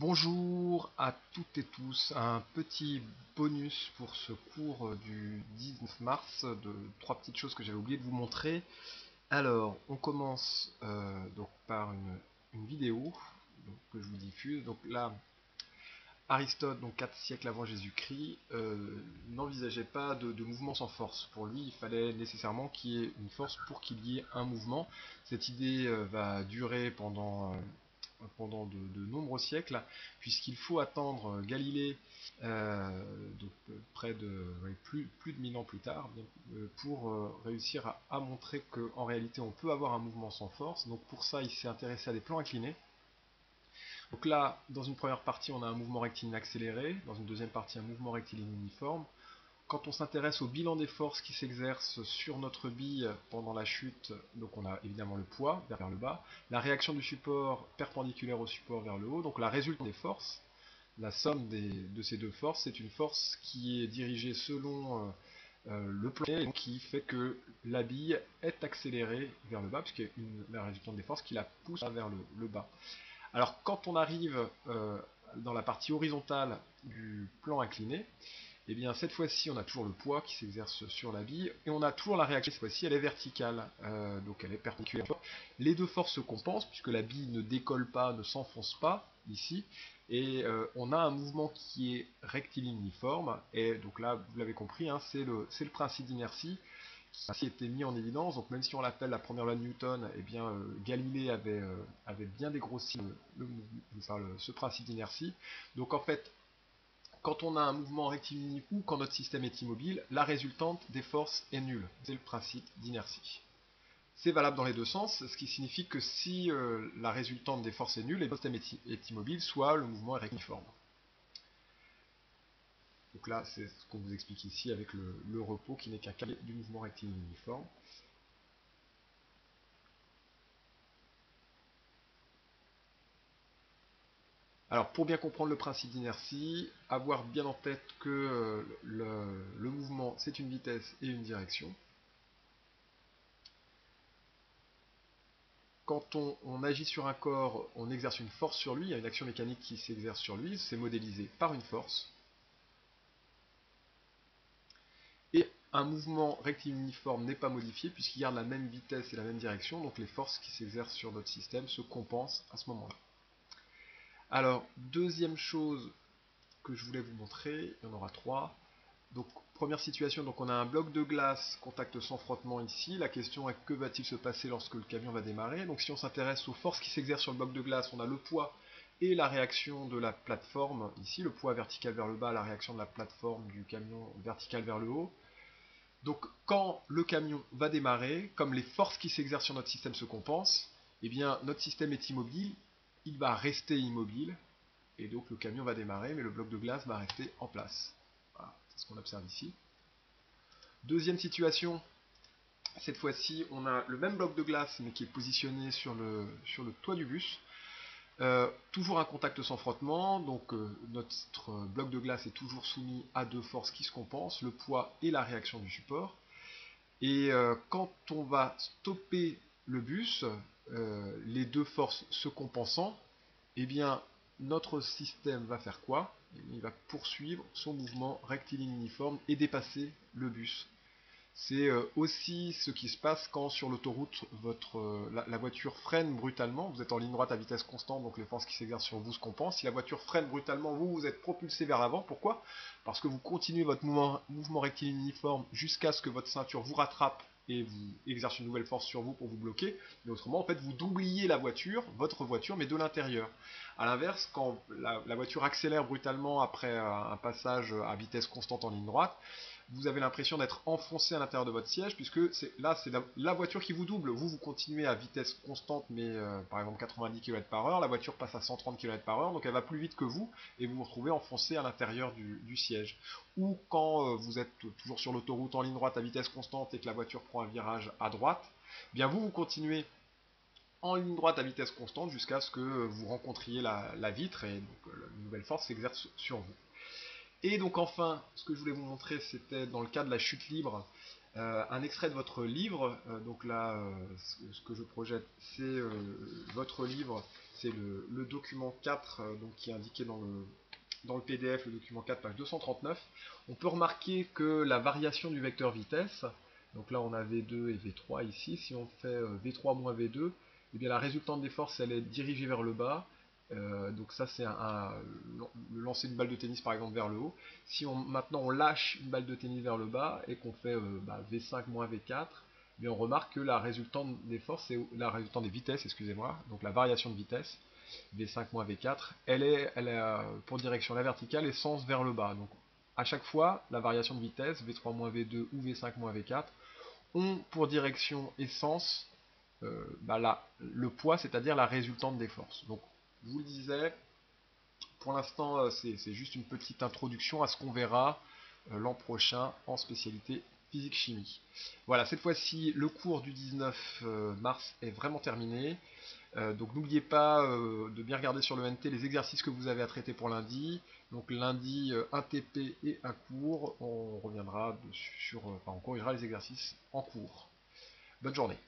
Bonjour à toutes et tous, un petit bonus pour ce cours du 19 mars de trois petites choses que j'avais oublié de vous montrer. Alors, on commence donc par une vidéo que je vous diffuse. Donc là, Aristote, donc 4 siècles avant Jésus-Christ, n'envisageait pas de mouvement sans force. Pour lui, il fallait nécessairement qu'il y ait une force pour qu'il y ait un mouvement. Cette idée va durer pendant de nombreux siècles, puisqu'il faut attendre Galilée, donc près de plus de 1000 ans plus tard, pour réussir à montrer qu'en réalité on peut avoir un mouvement sans force. Donc pour ça, il s'est intéressé à des plans inclinés. Donc là, dans une première partie, on a un mouvement rectiligne accéléré, dans une deuxième partie, un mouvement rectiligne uniforme. Quand on s'intéresse au bilan des forces qui s'exercent sur notre bille pendant la chute, donc on a évidemment le poids vers le bas, la réaction du support perpendiculaire au support vers le haut, donc la résultante des forces, la somme de ces deux forces, c'est une force qui est dirigée selon le plan et qui fait que la bille est accélérée vers le bas, puisqu'il y a la résultante des forces qui la pousse vers le bas. Alors quand on arrive dans la partie horizontale du plan incliné, et bien cette fois-ci on a toujours le poids qui s'exerce sur la bille et on a toujours la réaction. Cette fois-ci elle est verticale, donc elle est perpendiculaire. Les deux forces se compensent puisque la bille ne décolle pas, ne s'enfonce pas ici, et on a un mouvement qui est rectiligne uniforme. Et donc là vous l'avez compris, hein, c'est le principe d'inertie qui a été mis en évidence. Donc même si on l'appelle la première loi de Newton, eh bien Galilée avait bien dégrossi ce principe d'inertie. Donc en fait, quand on a un mouvement rectiligne ou quand notre système est immobile, la résultante des forces est nulle. C'est le principe d'inertie. C'est valable dans les deux sens, ce qui signifie que si la résultante des forces est nulle et le système est immobile, soit le mouvement est rectiliforme. Donc là, c'est ce qu'on vous explique ici avec le repos qui n'est qu'un cas du mouvement rectiligne uniforme. Alors pour bien comprendre le principe d'inertie, avoir bien en tête que le mouvement c'est une vitesse et une direction. Quand on agit sur un corps, on exerce une force sur lui, il y a une action mécanique qui s'exerce sur lui, c'est modélisé par une force. Et un mouvement rectiligne uniforme n'est pas modifié puisqu'il garde la même vitesse et la même direction, donc les forces qui s'exercent sur notre système se compensent à ce moment-là. Alors, deuxième chose que je voulais vous montrer, il y en aura trois. Donc, première situation, donc on a un bloc de glace, contact sans frottement ici. La question est que va-t-il se passer lorsque le camion va démarrer? Donc si on s'intéresse aux forces qui s'exercent sur le bloc de glace, on a le poids et la réaction de la plateforme ici, le poids vertical vers le bas, la réaction de la plateforme du camion vertical vers le haut. Donc quand le camion va démarrer, comme les forces qui s'exercent sur notre système se compensent, eh bien notre système est immobile, il va rester immobile, et donc le camion va démarrer, mais le bloc de glace va rester en place. Voilà, c'est ce qu'on observe ici. Deuxième situation, cette fois-ci, on a le même bloc de glace, mais qui est positionné sur le toit du bus. Toujours un contact sans frottement, donc notre bloc de glace est toujours soumis à deux forces qui se compensent, le poids et la réaction du support. Et quand on va stopper le bus, les deux forces se compensant, eh bien notre système va faire quoi? Il va poursuivre son mouvement rectiligne uniforme et dépasser le bus. C'est aussi ce qui se passe quand sur l'autoroute la voiture freine brutalement. Vous êtes en ligne droite à vitesse constante, donc les forces qui s'exercent sur vous se compensent. Si la voiture freine brutalement, vous êtes propulsé vers l'avant. Pourquoi? Parce que vous continuez votre mouvement rectiligne uniforme jusqu'à ce que votre ceinture vous rattrape et vous exerce une nouvelle force sur vous pour vous bloquer. Mais autrement, en fait, vous doubliez la voiture, votre voiture, mais de l'intérieur. A l'inverse, quand la voiture accélère brutalement après un passage à vitesse constante en ligne droite, vous avez l'impression d'être enfoncé à l'intérieur de votre siège, puisque là c'est la voiture qui vous double. Vous continuez à vitesse constante, mais par exemple 90 km/h, la voiture passe à 130 km/h, donc elle va plus vite que vous, et vous vous retrouvez enfoncé à l'intérieur du siège. Ou quand vous êtes toujours sur l'autoroute en ligne droite à vitesse constante et que la voiture prend un virage à droite, eh bien vous continuez en ligne droite à vitesse constante jusqu'à ce que vous rencontriez la vitre, et donc une nouvelle force s'exerce sur vous. Et donc enfin, ce que je voulais vous montrer, c'était dans le cas de la chute libre, un extrait de votre livre. Donc là, ce que je projette, c'est votre livre c'est le document 4 donc, qui est indiqué dans le PDF, le document 4, page 239. On peut remarquer que la variation du vecteur vitesse, donc là on a V2 et V3 ici, si on fait V3 moins V2, eh bien la résultante des forces elle est dirigée vers le bas. Donc ça c'est le lancer d'une balle de tennis par exemple vers le haut. Si maintenant on lâche une balle de tennis vers le bas et qu'on fait V5 moins V4, eh bien on remarque que la résultante des forces, la résultante des vitesses, excusez-moi, donc la variation de vitesse, V5 moins V4, elle est pour direction la verticale et sens vers le bas. Donc à chaque fois, la variation de vitesse, V3 moins V2 ou V5 moins V4, ont pour direction et sens le poids, c'est-à-dire la résultante des forces. Donc je vous le disais, pour l'instant c'est juste une petite introduction à ce qu'on verra l'an prochain en spécialité physique-chimie. Voilà, cette fois-ci le cours du 19 mars est vraiment terminé. Donc n'oubliez pas de bien regarder sur le NT les exercices que vous avez à traiter pour lundi. Donc lundi, un TP et un cours. On reviendra on corrigera les exercices en cours. Bonne journée.